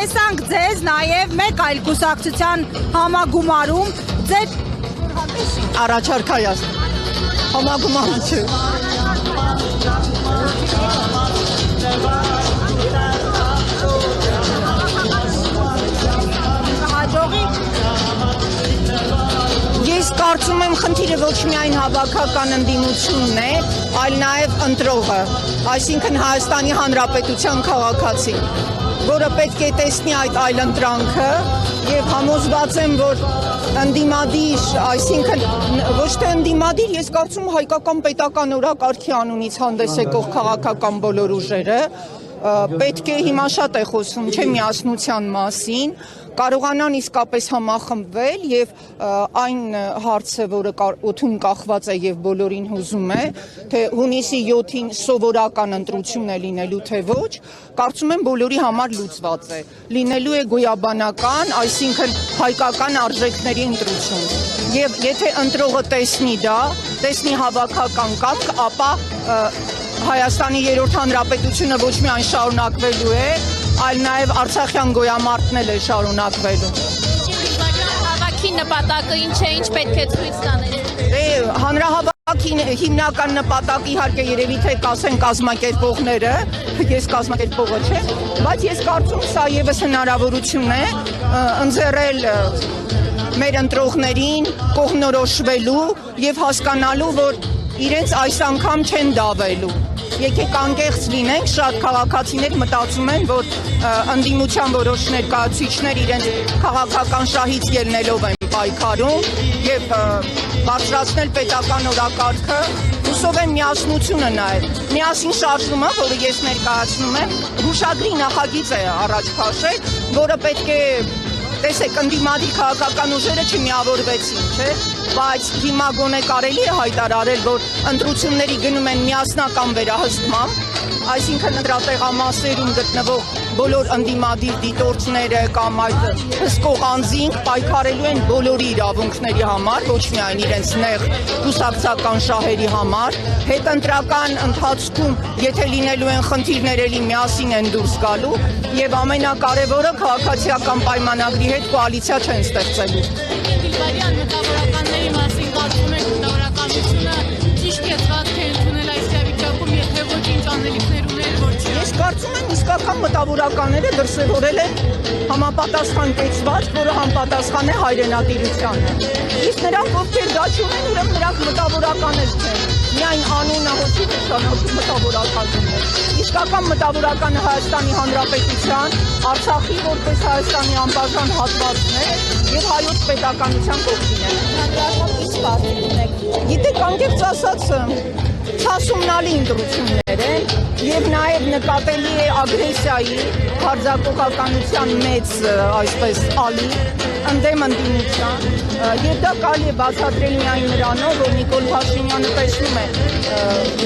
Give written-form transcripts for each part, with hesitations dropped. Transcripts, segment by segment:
Տեսանք ձեզ նաև մեկ այլ կուսակցության համագումարում, ձեր առաջարկ Հայաստան, համագումարը չէ։ Ես կարծում եմ խնդիրը ոչ միայն հավաքական ընդդիմությունն է, այլ նաև ընտրողը, այսինքն Հայաստանի Հանրապետության քաղաքացին, որը պետք է տեսնի այդ այլընտրանքը եւ համոզված եմ, որ ընդդիմադիր, այսինքն ոչ թե ընդդիմադիր, ես կարծում հայկական պետական օրակարգի անունից հանդես եկող քաղաքական բոլոր ուժերը պետք է հիմա շատ է խոսում, չէ, միասնության մասին, կարողանան իսկապես համախմբվել եւ այն հարցը, որը օդում կախված է եւ բոլորին հուզում է, թե հունիսի 7-ին սովորական ընտրություն է լինելու թե ոչ, կարծում եմ բոլորի համար լուծված է։ Լինելու է գոյաբանական, այսինքն հայկական արժեքների ընտրություն։ Եվ եթե ընտրողը տեսնի դա, տեսնի հավաքական կապ, ապա Հայաստանի երրորդ հանրապետությունը ոչ միայն շարունակվելու է, այլ նաև Արցախյան գոյամարտն էլ է շարունակվելու։ Հանրահավաքի նպատակը ինչ է, ինչ պետք է ցույց տանել։ Հանրահավաքի հիմնական նպատակը իհարկե երևի թե կասեն կազմակերպողները, ես կազմակերպողը չեմ, բայց ես կարծում սա եւս հնարավորություն է ընձեռել մեր ընտրողներին կողմնորոշվելու եւ հասկանալու, որ իրենց այս անգամ չեն դավելու։ Եկեք անկեղծ լինենք, շատ քաղաքացիներ մտածում են, որ ընդդիմության որոշ ներկայացուցիչներ իրենց քաղաքական շահից ելնելով են պայքարում եւ բարձրացնել պետական օրակարգը, հուսով եմ միասնությունը նաեւ։ Միասին շարժումը, որը ես ներկայացնում եմ, հուշագրի նախագիծ է առաջ քաշել, որը պետք է տեսեք, ընդդիմադիր քաղաքական ուժերը չմիավորվեցին, չէ՞, բայց հիմա գոնե կարելի է հայտարարել, որ ընտրությունների գնում են միասնական վերահսկմամբ, այսինքն ընտրատեղամասերում գտնվող բոլոր ընդդիմադիր դիտորդները կամ այդ հսկող անձինք պայքարելու են բոլորի իրավունքների համար, ոչ միայն իրենց նեղ կուսակցական շահերի համար, հետընտրական ընթացքում, եթե լինելու են խնդիրներ, էլի միասին են դուրս գալու եւ ամենակարևորը քաղաքացիական պայմանագրի հետ կոալիցիա չեն ստեղծելու։ Գիլբարյան մտավորականների մասին կարծում եք մտավորականությունը ճիշտ կեցված թե ընդունել այս իրավիճակում, եթե ոչ ինչ անելիքներ ուներ, որ չի։ Ես կարծում եմ իսկական մտավորականները դրսևորել են համապատասխան կեցված, որը համապատասխան է հայրենատիրությանը։ Իսկ նրանք, ովքեր դա չունեն, ուրեմն նրանք մտավորականներ չեն։ Միայն անունը հոգի նշանակում մտավորականներ։ Իսկական մտավորականը Հայաստանի Հանրապետության, Արցախի որպես Հայաստանի անբաժան հատվածն է եւ հայոց պետականության կողքին է։ Ինչ կարծիք ունեք։ Գիտեք, անկեղծ ասած, ցասումնալի ընտրություններ են եւ նաեւ նկատելի է ագրեսիայի, հարձակողականության մեծ, այսպես ալի ընդդեմ ընդդիմության եւ դա կարելի է բացատրել միայն նրանով, որ Նիկոլ Փաշինյանը տեսնում է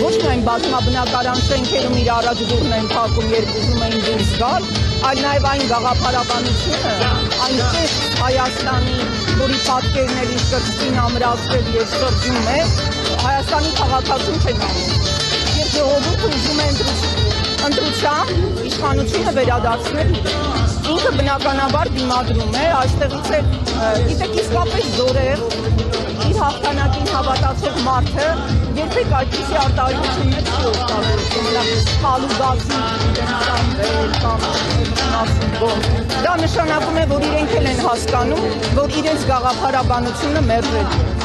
ոչ միայն բազմաբնակարան շենքերում իր առաջ դուրն են փակում, երբ ուզում էին դուրս գալ, այլ նաեւ այն գաղափարաբանությունը, այն ճիշտ Հայաստանի, որի պատկերն էլ իր կրծքին ամրացրել եւ շրջում է, Հայաստանի քաղաքացուն չեն անում։ Եվ ժողովուրդը ուզում է ընտրությամբ իշխանությունը վերադարձնել ինքը բնականաբար դիմադրում է, այստեղից է, գիտեք, իսկապես զորեղ, իր հաղթանակին հավատացող մարդը երբեք այդպիսի արտահայտություններ չի օգտագործում, խալուգացի դա նշանակում է, որ իրենք էլ են հասկանում, որ իրենց գաղափարաբանությունը մերժել է։